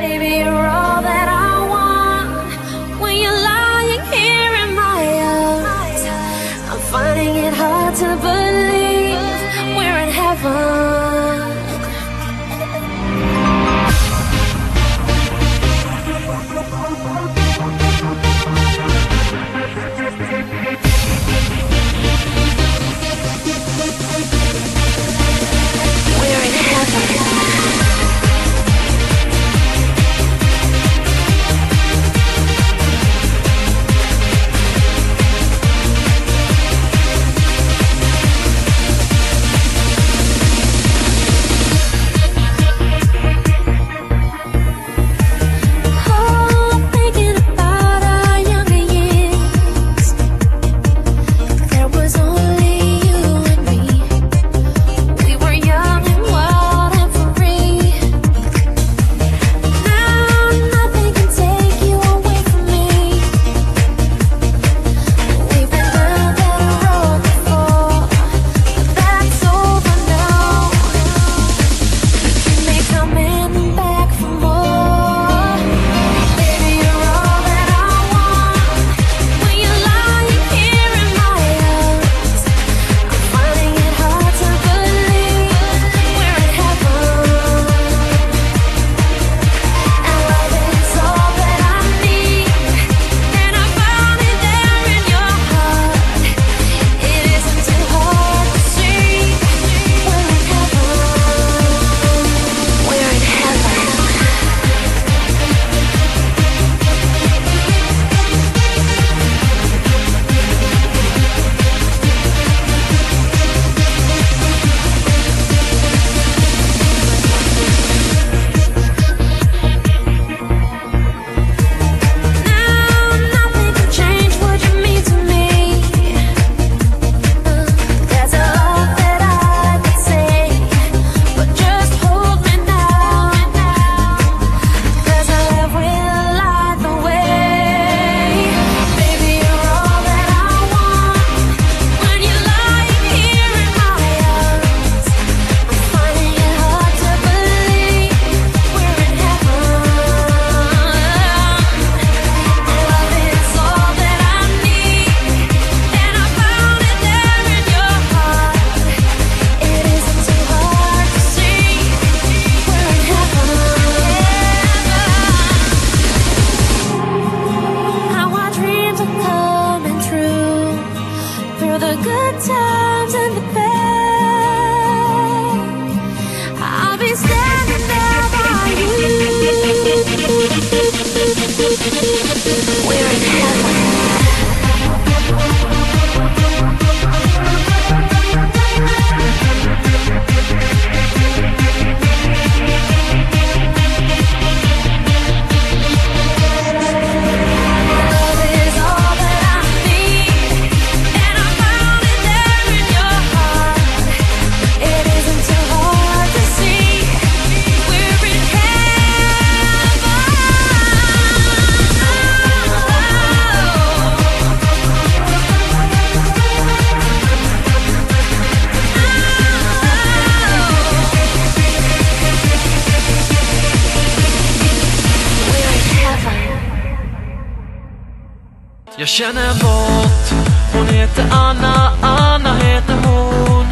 Baby, you're all that I want. When you're lying here in my arms, I'm finding it hard to believe we're in heaven. We're in heaven. Jag känner bort. Hon heter Anna, Anna heter hon.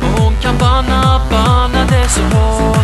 Och hon kan banna det så hårt.